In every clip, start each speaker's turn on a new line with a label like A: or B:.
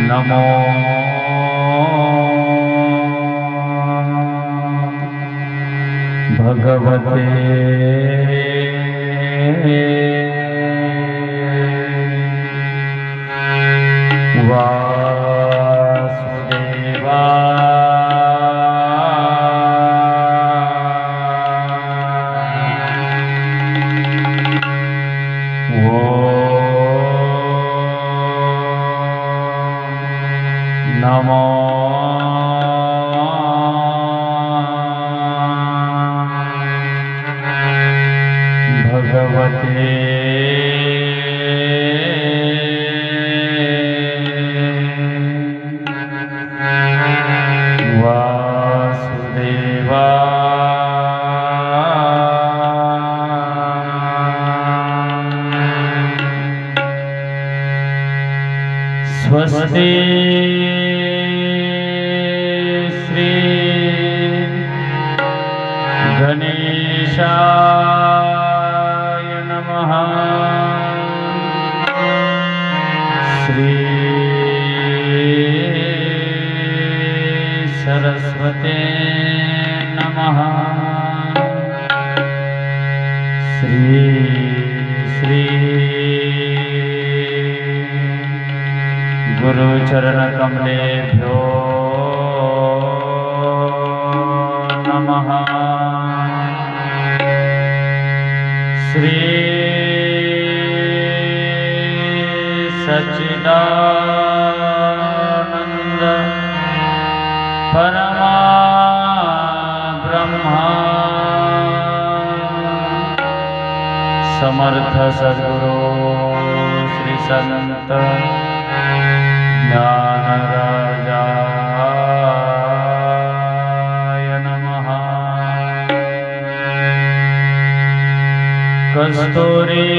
A: नमो भगवते नमो भगवते वासुदेवाय। स्वस्ति श्री गणेशाय नमः। श्री सरस्वते नमः। श्री श्री गुरुचरण कमलेभ्यो नमः। श्री सच्चिदानंद परमब्रह्म समर्थ सद्गुरु श्री संत ज्ञानराजाय नमः। कस्तूरी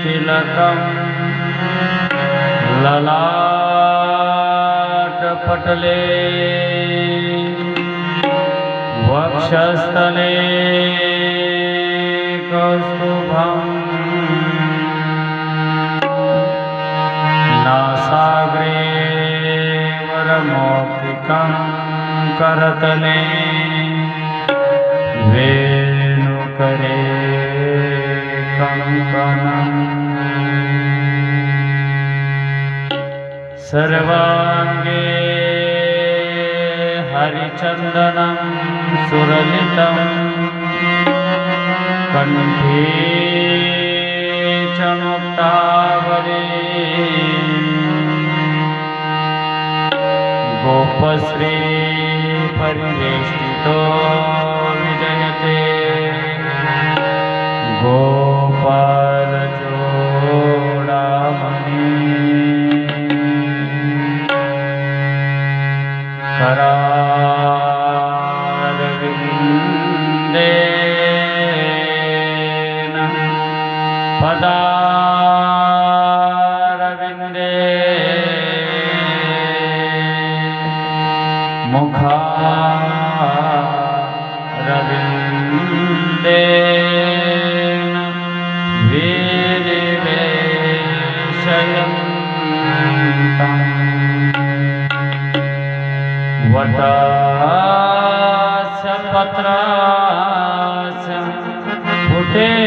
A: तिलकं ललाटपटले वक्षस्थले कौस्तुभम् नासाग्रे वरमौक्तिकं करतले वेणुकरे कंकणम् सर्वांगे हरिचन्दनं सुरलितं कंठे च मुक्तावली गोपश्री परिवेष्टितो विजयते गोपालचूडामणि करारविन्देन पदारविन्दे मुखारविन्देन विनिवेशयन्तम् वटास्य पत्रास्य फुटेशयानम्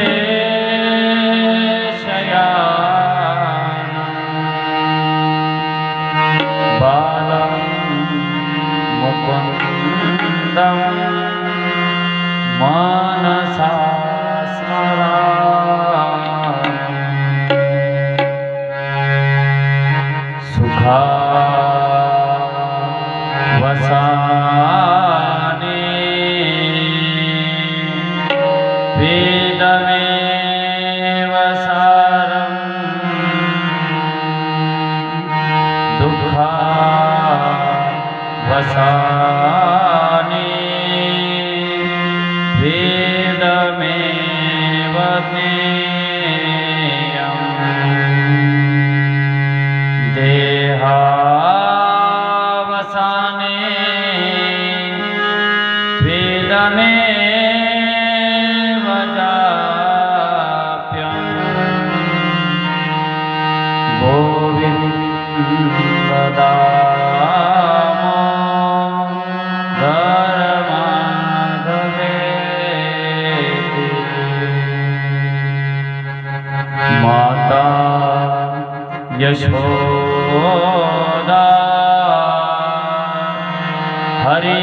A: बालं मुकुन्दं मनसा स्मरामि। सुखावसाने वेदमेव सारम् दुःखावसाने वेदमेव ज्ञेयम्। देहावसाने वेदमेव जाप्यम्। गोविन्दं यशोदा हरि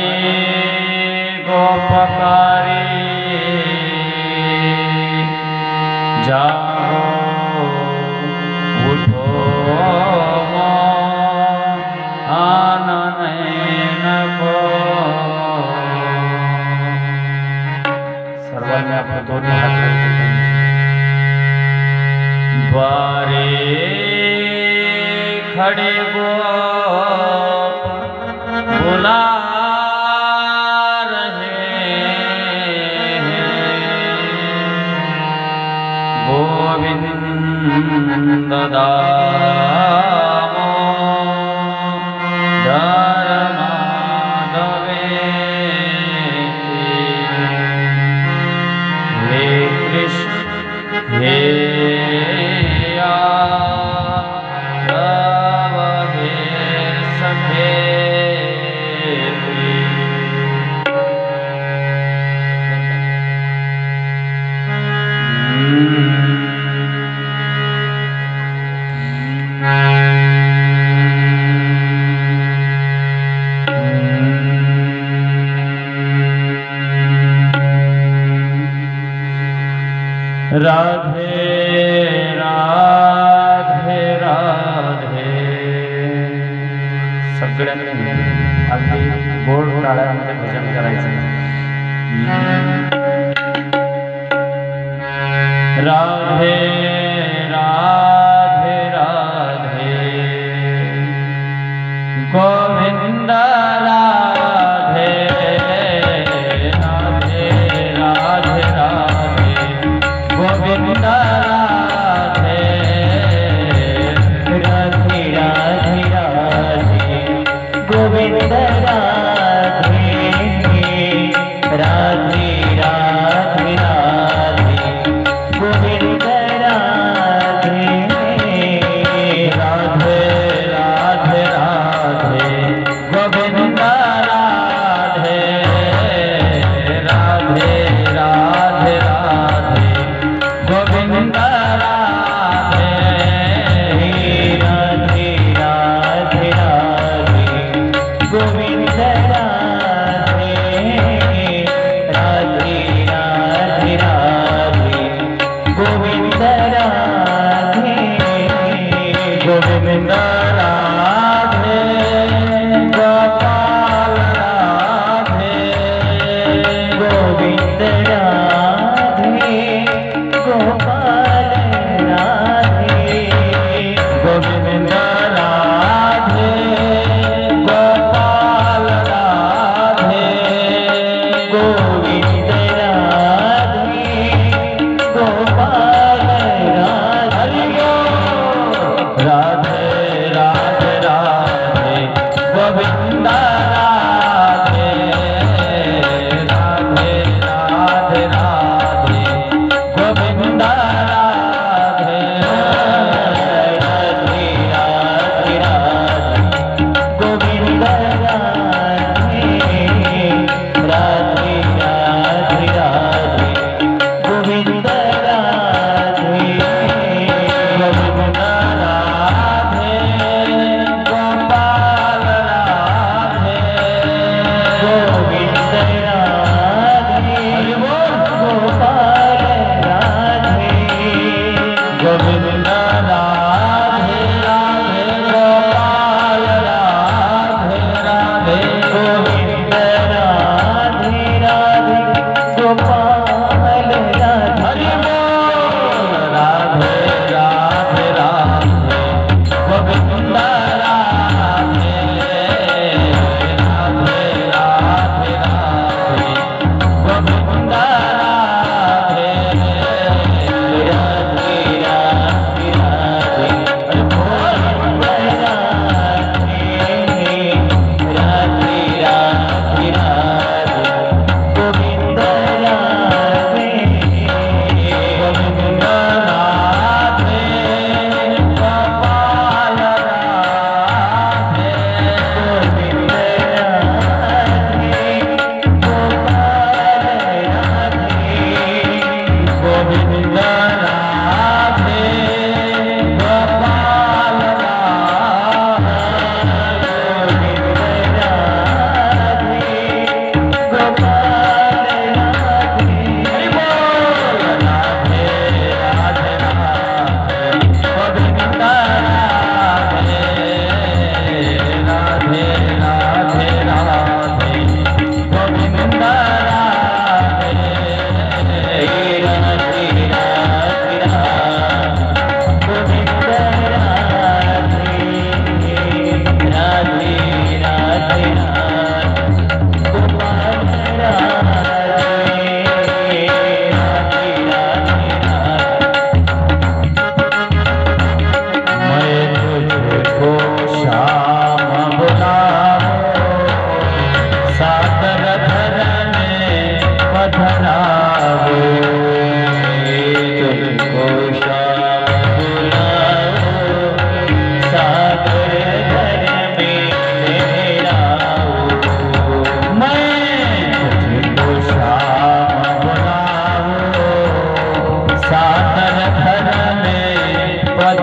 A: गोपकारी जागो उठो आनन को सर्वांनी आपले दोन्ही हात द्वारे खड़े गोप बुला रहे गोविंद दामोदर माधवेति हे कृष्ण हे यादव हे सखेति राधे राधे राधे सगळ्यांनी अगदी गोड टाळ्यामध्ये भजन करायचं राधे राधे राधे गोविंद राधे राधे राधे राधे गोविंद राधे
B: राधे राधे राधे गोविंद राधे राधे राधे राधे गोविंद राधे
A: राधे राधे राधे गोविंद राधे राधे राधे राधे गोविंद राधे
B: राधे राधे राधे गोविंद राधे राधे राधे राधे गोविंद राधे
A: गोविंद राधे गोपाल राधे
B: गोविंद राधे गोपाल राधे
A: गोविंद राधे गोपाल राधे
B: गोविंद राधे गोपाल राधे
A: राधे राधे राधे गोविंद राधे राधे राधे राधे गोविंद राधे
B: राधे राधे राधे गोविंद राधे राधे राधे राधे गोविंद राधे
A: गोविंद राधे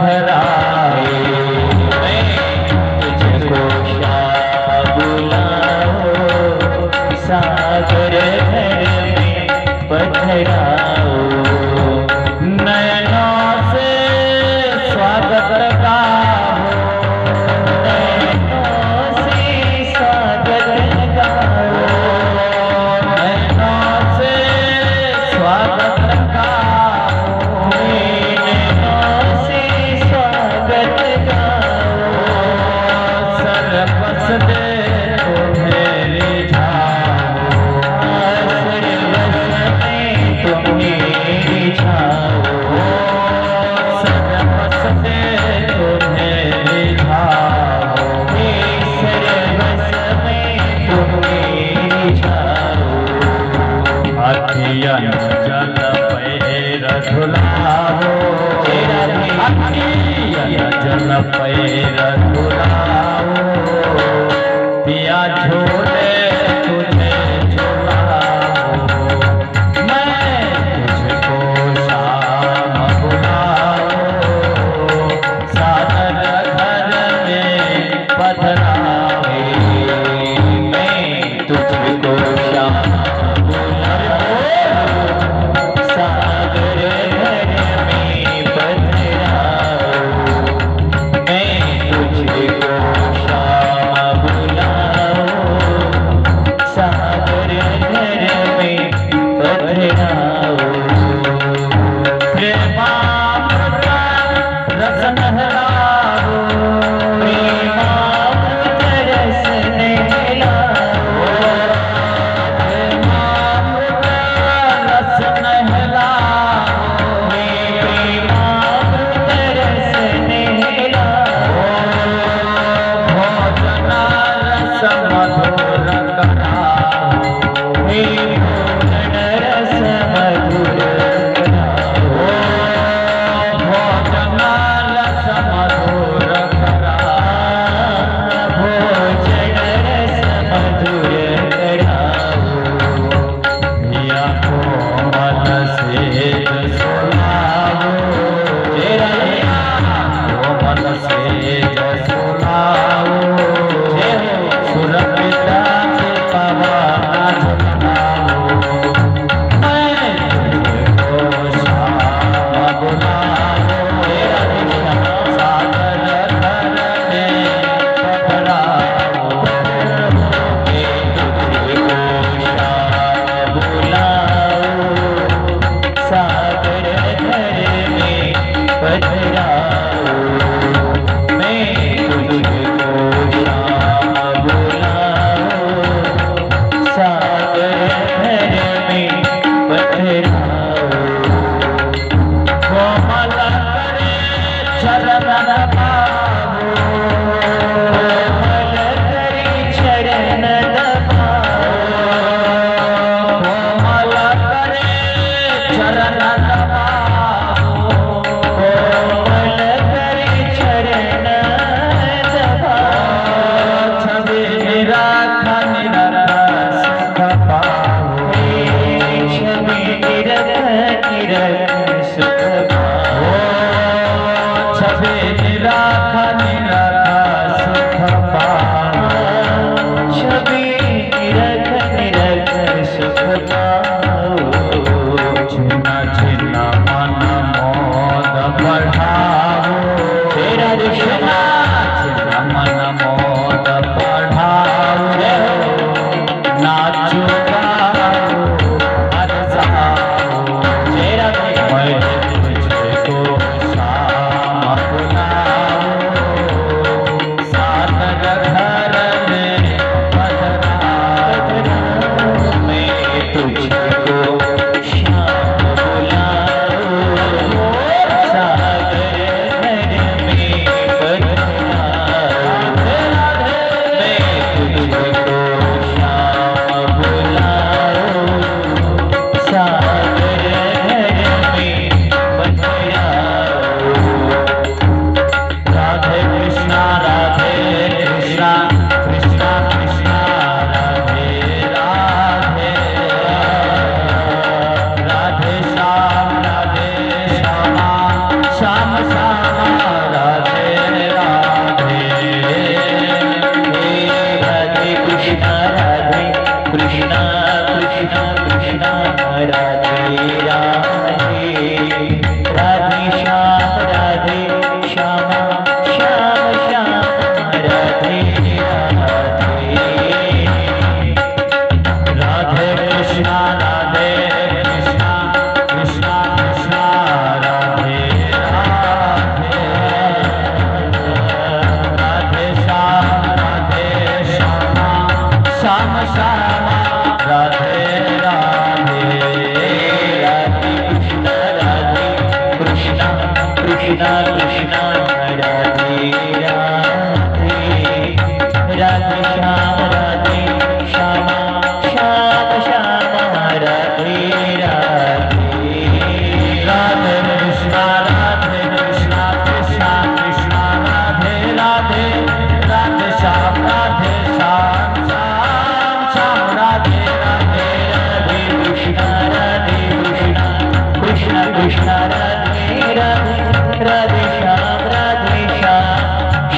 B: पधराए तुझको श्याम बुलाओ सागर घर में पधराओ नयनों से स्वागत गाओ नयनों से स्वागत गाओ नयनों से स्वागत गाओ नयनों से स्वागत गाओ सरबस दे तुम्हें रिझाओ सरबस में तुम्हें रिझाओ सरबस दे तुम्हें रिझाओ सरबस में तुम्हें रिझाओ अखियन जल पैर धुलाओ अखियन जल पैर धुलाओ पिया झोले तुझे झुलाओ मैं तुझको शाम बुलाओ सागर घर में पधरावे मैं तुझको शाम सागर घर में पधराओ मैं तुझको शाम बुलाओ सागर घर में पधराओ प्रेमामृत रस नहलाओ प्रेमामृत रस नहलाओ प्रेमामृत रस नहलाओ प्रेमामृत रस नहलाओ भोजन रस मधुर कराओ भोजन रस मधुर कराओ भोजन रस मधुर कराओ भोजन रस मधुर कराओ पिया को मन से सुनाओ तेरा को मन से सुनाओ सुरपिता के पवन झुलाओ मैं तुझको श्याम बुलाओ तेरा सागर घर में पधराओ मैं तुझको श्याम बुलाओ सागर घर में पधराओ मैं तुझको श्याम बुलाओ सागर घर में पधराओ कोमल करे चरण दबाओ कोमल करे चरण दबाओ कोमल करे चरण दबाओ कोमल करे चरण दबाओ छवि निराखा निरस सुख पाओ छवि निरख निरख सुख पाओ छवि निराखा कृष्णा कृष्णा राधे राधे राधे श्याम राधे श्यामा श्याम श्याम राधे राधे राधे कृष्णा कृष्णा कृष्णा राधे राधे राधे श्याम श्याम श्याम राधे राधे राधे कृष्णा कृष्णा कृष्णा राधे राधे राधे श्याम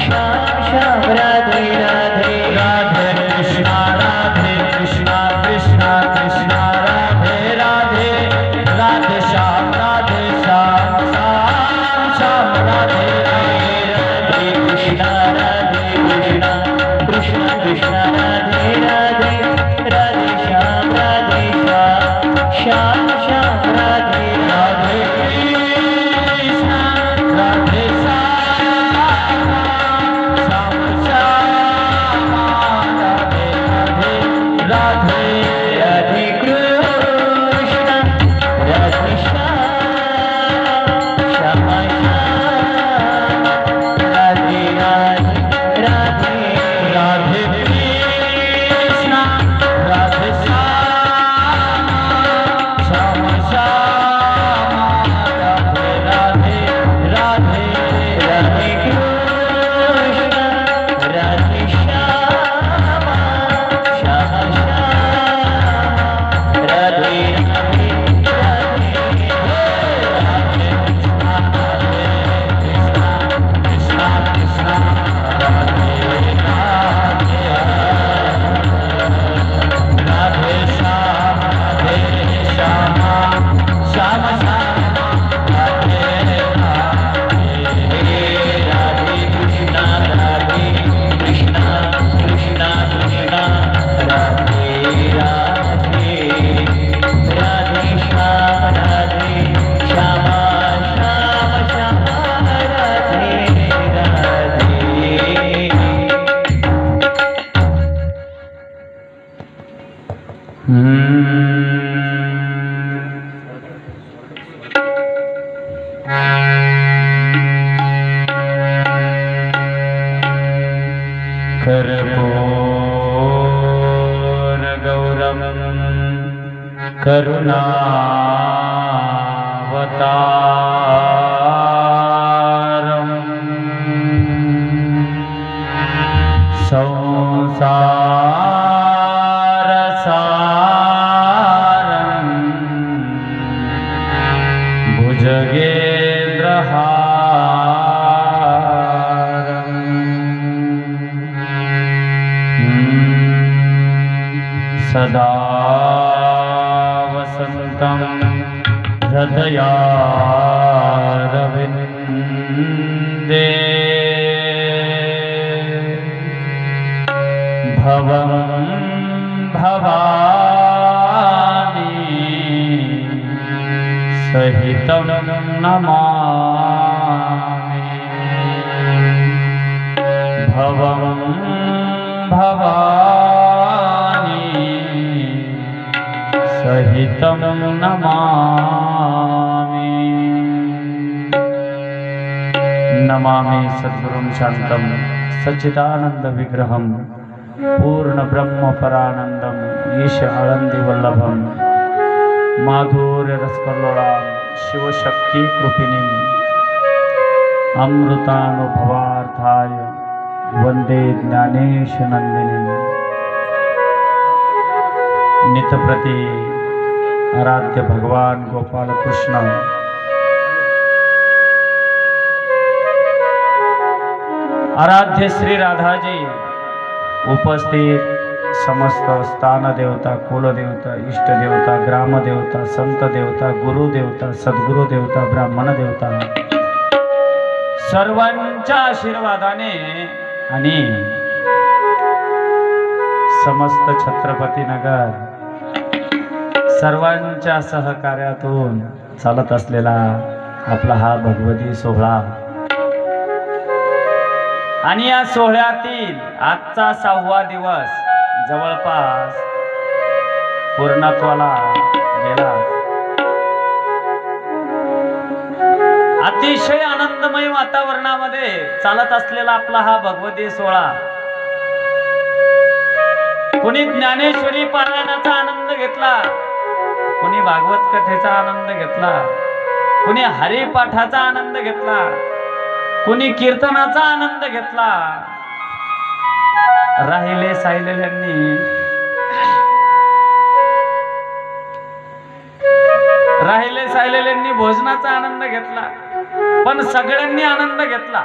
B: श्याम श्याम राधे राधे राधे कृष्णा कृष्णा कृष्णा राधे राधे राधे श्याम श्याम श्याम राधे राधे कृष्णा कृष्णा कृष्णा राधे राधे राधे श्याम श्याम श्याम राधे राधे कृष्णा राधे श्याम श्याम श्याम राधे राधे राधे कृष्णा राधे श्याम श्याम राधे राधे राधे कृष्णा राधे श्याम श्याम श्याम राधे राधे राधे राधे कृष्णा राधे श्याम श्याम श्याम राधे कृष्णा कृष्णा राधे राधे श्याम श्याम राधे राधे कृष्णा कृष्णा कृष्णा राधे राधे राधे श्याम श्याम श्याम राधे राधे कर्पूर गौरम करुणावतारम संसार सारम भुजगेन्द्रहारम् सदा वसन्तं हृदयारविन्दे भवं भवानी सहितं नमामि भवं भवानी सहितं नमामि नमामि सद्गुरुं शान्तं सच्चिदानंद विग्रहं पूर्ण ब्रह्म परानंदम ईश आळंदी वल्लभम माधुर्य रसकल्लोळां शिवशक्ती कृपिनीं अमृतानुभवार्थाय वंदे ज्ञानेश नंदिनी नितप्रति आराध्य भगवान गोपाल कृष्ण आराध्य श्री राधाजी उपस्थित समस्त स्थान देवता कुलदेवता इष्ट देवता ग्राम देवता संत देवता गुरु देवता सद्गुरु देवता ब्राह्मण देवता सर्वांच्या आशीर्वादाने आणि समस्त छत्रपती नगर सर्वांच्या सहकार्यातून चालत असलेला आपला हा भगवती सोहळा आणि या सोहळ्यातील आजचा 6वा दिवस जवळपास पूर्णत्वाला गेला। अतिशय आनंद आनंदमय वातावरणामध्ये चालत असलेला आपला हा भगवती सोहळा, कोणी ज्ञानेश्वरी पारायणाचा आनंद घेतला, कोणी भागवत कथेचा आनंद घेतला, कोणी हरिपाठाचा आनंद घेतला, कोणी कीर्तनाचा आनंद घेतला. राहिले सायलेल्यांनी भोजनाचा आनंद घेतला, पण सगळ्यांनी आनंद घेतला.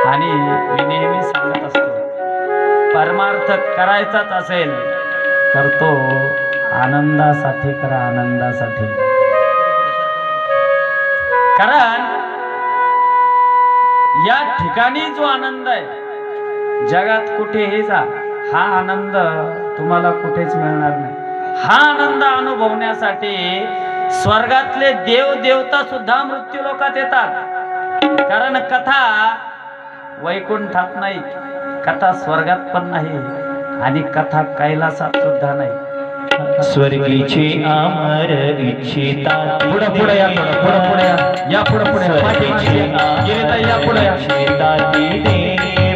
B: आणि मी नेहमी सांगत असतो, परमार्थ करायचाच असेल तर तो आनंदासाठी करा, आनंदासाठी. कारण या ठिकाणी जो आनंद आहे, जगात कुठेही जा, हा आनंद तुम्हाला कुठेच मिळणार नाही. हा आनंद अनुभवण्यासाठी स्वर्गातले देव देवता सुद्धा मृत्यू लोकात येतात. कारण कथा वैकुंठात नाही, कथा स्वर्गात पण नाही, आणि कथा कैलासात सुद्धा नाही.
C: स्वर्गीचे आमर इच्छिता
B: पुढे पुढे या, पुढे या, पुढे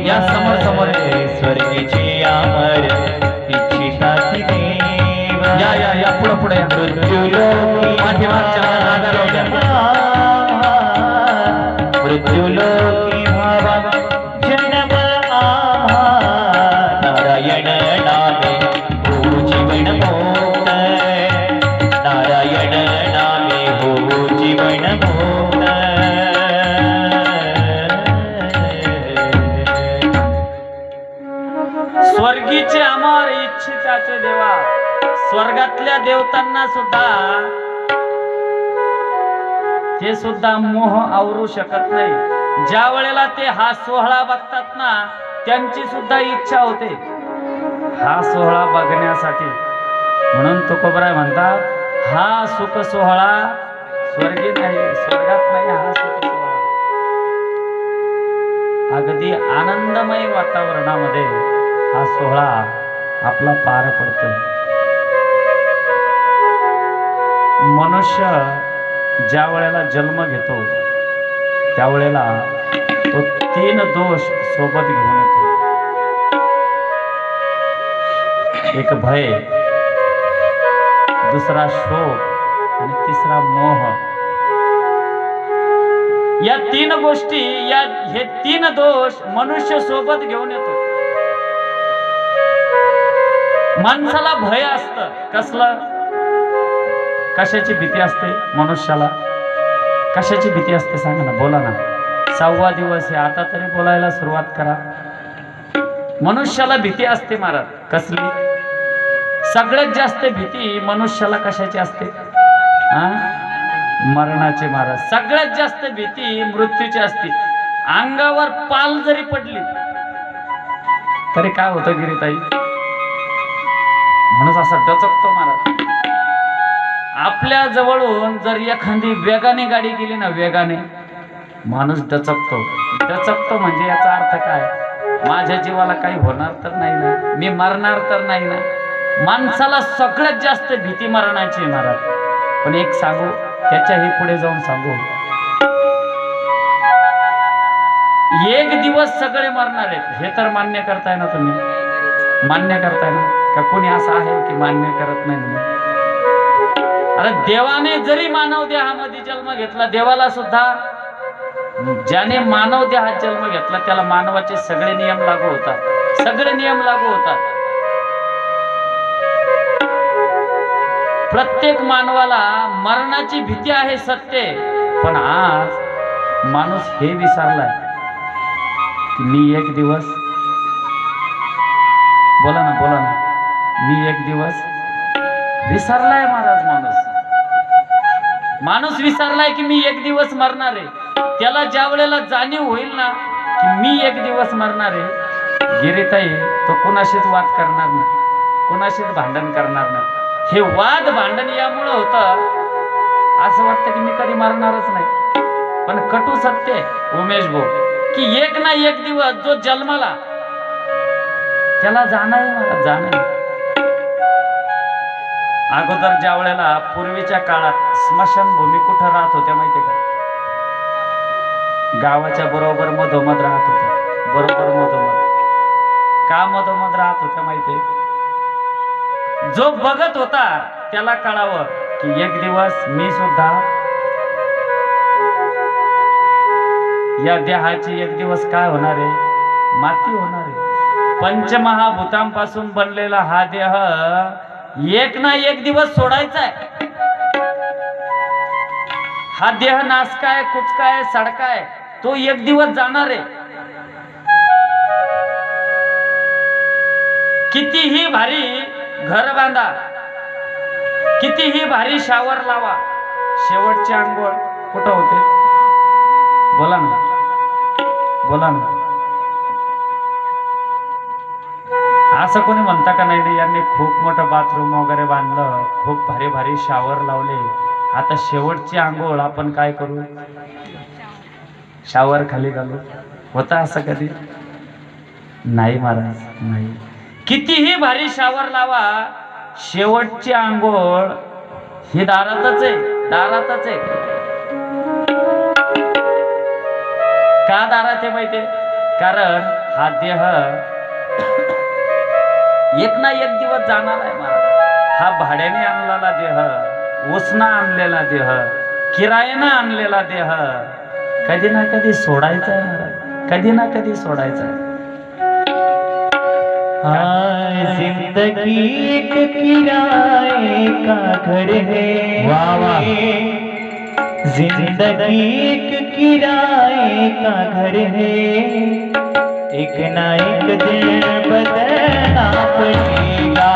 B: या, समोर
C: स्वर्गीचे आमर इच्छिता देव
B: या पुढे या.
C: मृत्युलोकी भावा जन्म आम्हा नारायण नामे हो जीवन मोक्त, नारायण नामे हो जीवन मोक्त.
B: स्वर्गीचे अमर इच्छिताचे देवा, स्वर्गातल्या देवतांना सुद्धा ते सुद्धा मोह आवरू शकत नाही. ज्या वेळेला ते हा सोहळा बघतात ना, त्यांची सुद्धा इच्छा होते हा सोहळा बघण्यासाठी. म्हणून तुकोबराय म्हणतात, हा सुख सोहळा स्वर्गी नाही, स्वर्गात नाही, हा सुख सोहळा. अगदी आनंदमय वातावरणामध्ये हा सोहळा आपला पार पडतो. मनुष्य ज्या वेळेला जन्म घेतो त्यावेळेला तो 3 दोष सोबत घेऊन येतो. एक भय, दुसरा शोक आणि तिसरा मोह. या 3 गोष्टी, हे 3 दोष मनुष्य सोबत घेऊन येतो. माणसाला भय असतं. कसलं? कशाची भीती असते मनुष्याला? कशाची भीती असते सांगा ना, बोला ना. 6वा दिवस आहे, आता तरी बोलायला सुरुवात करा. मनुष्याला भीती असते महाराज. कसली? सगळ्यात जास्त भीती मनुष्याला कशाची असते? मरणाची महाराज. सगळ्यात जास्त भीती मृत्यूची असते. अंगावर पाल जरी पडली तरी काय होतं गिरीताई? म्हणून असा डचकतो महाराज. आपल्या जवळून जर एखादी वेगाने गाडी गेली ना, वेगाने, माणूस डचकतो. डचकतो म्हणजे याचा अर्थ काय? माझ्या जीवाला काही होणार तर नाही ना, मी मरणार तर नाही ना. माणसाला सगळ्यात जास्त भीती मरणाची महाराज. पण एक सांगू, त्याच्याही पुढे जाऊन सांगू, एक दिवस सगळे मरणार आहेत हे तर मान्य करताय ना तुम्ही? मान्य करताय ना? का कोणी असं आहे की मान्य करत नाही? अरे देवाने जरी मानव देहामध्ये जन्म घेतला, देवाला सुद्धा, ज्याने मानव देहात जन्म घेतला त्याला मानवाचे सगळे नियम लागू होतात. सगळे नियम लागू होतात. प्रत्येक मानवाला मरणाची भीती आहे, सत्य. पण आज माणूस हे विसरलाय की मी एक दिवस, बोला ना, मी एक दिवस विसरलाय महाराज. माणूस विसरलाय की मी एक दिवस मरणार आहे. त्याला ज्या वेळेला जाणीव होईल ना की मी एक दिवस मरणार आहे, गिरीताई, तो कोणाशीच वाद करणार नाही, कोणाशीच भांडण करणार नाही. हे वाद भांडण यामुळं होतं, असं वाटतं की मी कधी मरणारच नाही. पण कटू सत्य उमेश भाऊ, की एक ना एक दिवस जो जन्माला त्याला जाणं. अगोदर ज्या वेळेला पूर्वीच्या काळात स्मशानभूमी कुठं राहत होत्या माहितीये का? गावाच्या बरोबर मधोमध राहत होत्या, बरोबर मधोमध. का मधोमध राहत होत्या माहितीये? जो बघत होता त्याला कळावं की एक दिवस मी सुद्धा या देहाची एक दिवस काय होणार आहे, माती होणार आहे. पंचमहाभूतांपासून बनलेला हा देह एक ना एक दिवस सोडायचा आहे. हा देह नासकाय, कुचकाय, सडकाय, तो एक दिवस जाणार आहे. कितीही भारी घर बांधा, कितीही भारी शावर लावा, शेवटची आंघोळ कुठं होते? बोला ना, बोला ना. असं कोणी म्हणता का नाही यांनी खूप मोठं बाथरूम वगैरे बांधलं, खूप भारी भारी शावर लावले, आता शेवटची आंघोळ आपण काय करू? शावर खाली घालू? होता असं कधी? नाही महाराज, नाही. कितीही भारी शावर लावा, शेवटची आंघोळ ही दारातच आहे, दारातच आहे. का दारात आहे माहितीये? कारण हा देह एक ना एक दिवस जाणार आहे महाराज. हा भाड्याने आणलेला देह, उसना आणलेला देह, किरायाने आणलेला देह कधी ना कधी सोडायचा आहे महाराज, कधी ना कधी सोडायचा आहे.
C: जिंदगी एक किराए का घर है, वाह वाह. जिंदगी एक किराए का घर है, एक ना एक दिन बदलना पड़ेगा.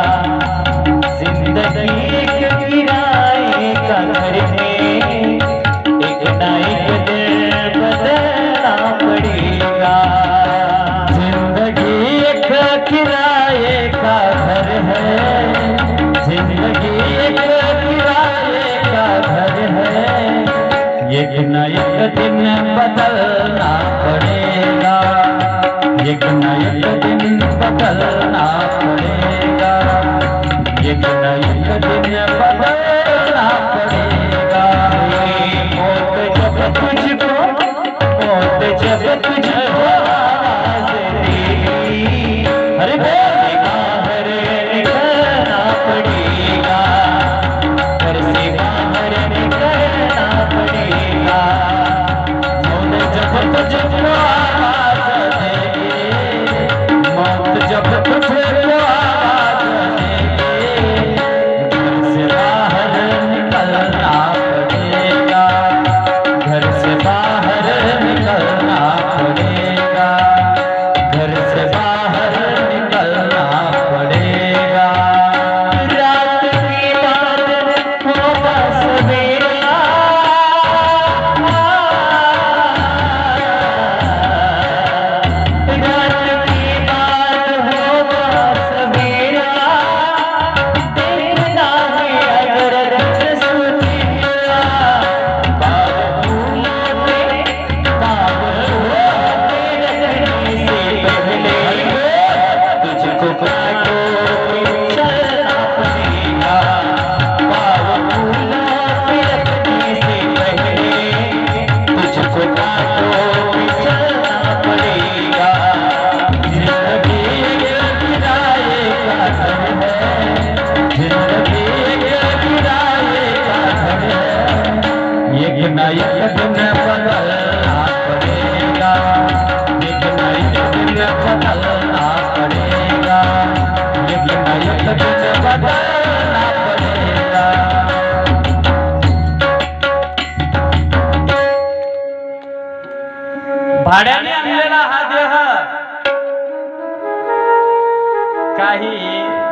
C: जिंदगी एक किराए का घर है, एक ना एक दिन बदलना पड़ेगा. जिंदगी एक किराए का घर है, जिंदगी एक किराए का घर है, एक न एक दिन बदलना पड़ेगा, एक न एक दिन बदलना पड़ेगा, एक न एक दिन बदलना पड़ेगा. मौत जब तुझको, मौत जब तुझको आवाज़ देगी, अरे बाहर निकलना पड़ेगा, घर से बाहर निकलना पड़ेगा. मौत जब तुझको आवाज़ देगी, मौत जब तुझको आवाज़ देगी, घर से बाहर निकलना पड़ेगा, घर से बाहर निकलना पड़ेगा, घर से बाहर निकलना पड़ेगा. रात की बात होगा सवेरा, रात की बात होगा सवेरा. देखना है अगर रंग सुनेगा, बाग फूलों पे, बाग रखने से पहले तुझको काटो चलना पड़ेगा. बाग फूलों पे रखने से पहले तुझको काटो चलना पड़ेगा. जिंदगी एक किराए का घर है, जिंदगी एक किराए का घर है, एक न एक दिन बदलना पड़ेगा, एक न एक दिन बदलना पड़ेगा, एक न एक दिन बदलना पड़ेगा.
B: भाड्याने आणलेला हा देह काही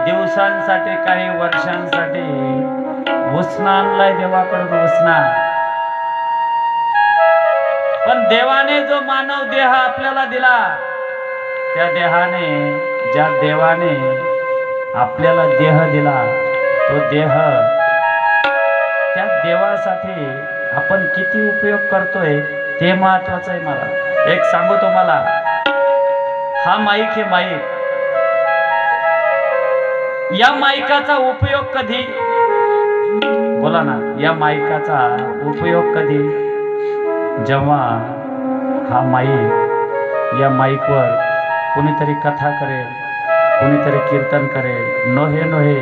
B: दिवसांसाठी, काही वर्षांसाठी उसना आणलाय देवाकडून, उसना. पण देवाने जो मानव देह आपल्याला दिला, त्या देहाने, ज्या देवाने आपल्याला देह दिला, तो देह, त्या देवासाठी आपण किती उपयोग करतोय ते महत्वाचं आहे. मला एक सांगू तुम्हाला, हा माईक आहे, माईक. या माईकाचा उपयोग कधी? बोला ना, या माईकाचा उपयोग कधी? जेव्हा हा माईक, या माईकवर कोणीतरी कथा करेल, कोणीतरी कीर्तन करेल. नोहे नोहे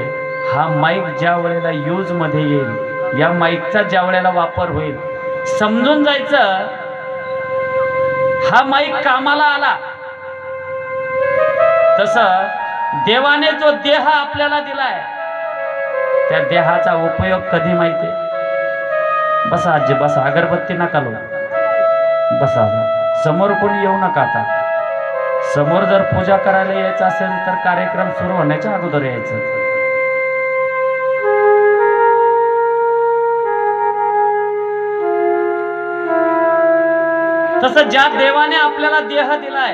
B: हा माईक ज्या वेळेला यूजमध्ये येईल, या माईकचा ज्या वेळेला वापर होईल, समजून जायचं हा माईक कामाला आला. तसं देवाने जो देह आपल्याला दिलाय, त्या देहाचा उपयोग कधी माहितीये? बसा आजी बसा, अगरबत्ती नका लो, बसा. समोर कोणी येऊ नका. आता समोर जर पूजा करायला यायचं असेल तर कार्यक्रम सुरू होण्याच्या अगोदर यायचं. तसं ज्या देवाने आपल्याला देह दिलाय,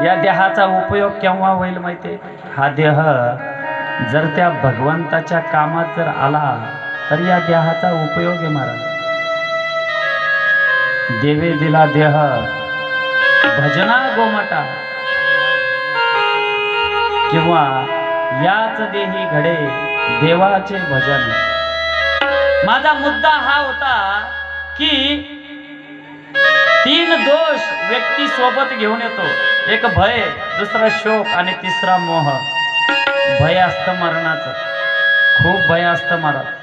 B: या देहाचा उपयोग केव्हा होईल माहितीये? हा देह जर त्या भगवंताच्या कामात जर आला तर या देहाचा उपयोग आहे महाराज. देवे दिला देह भजना गोमाटा, किंवा याच देही घडे देवाचे भजन. माझा मुद्दा हा होता की 3 दोष व्यक्ती सोबत घेऊन येतो. एक भय, दुसरा शोक आणि तिसरा मोह. भय असतं मरणाचं, खूप भय असतं महाराज.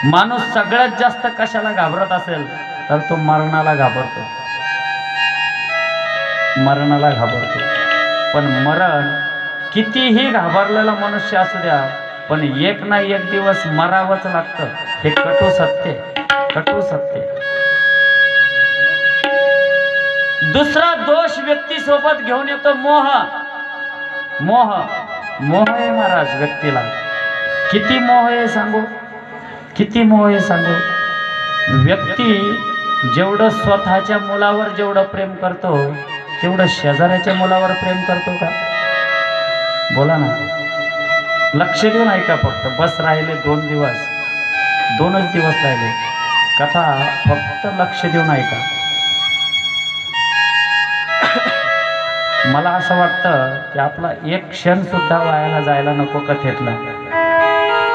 B: माणूस सगळ्यात जास्त कशाला घाबरत असेल तर तो मरणाला घाबरतो, मरणाला घाबरतो. पण मरण कितीही घाबरलेला मनुष्य असू द्या, पण एक ना एक दिवस मरावंच लागतं. हे कटू सत्य, कटू सत्य. दुसरा दोष व्यक्ती सोबत घेऊन येतो मोह. मोह मोह आहे महाराज व्यक्तीला. किती मोह आहे सांगू, किती मोह आहे सांगू. व्यक्ती जेवढं स्वतःच्या मुलावर जेवढं प्रेम करतो, तेवढं शेजाऱ्याच्या मुलावर प्रेम करतो का? बोला ना. लक्ष देऊन ऐका फक्त. बस राहिले 2 दिवस, 2च दिवस राहिले. कथा फक्त लक्ष देऊन ऐका. मला असं वाटतं की आपला एक क्षण सुद्धा वायाला जायला नको कथेतला.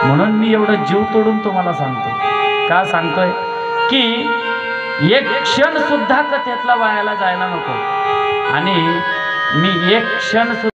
B: म्हणून मी एवढं जीव तोडून तुम्हाला सांगतो. का सांगतोय? की एक क्षण सुद्धा कथेतला वायाला जायला नको. आणि मी एक क्षण सुद्धा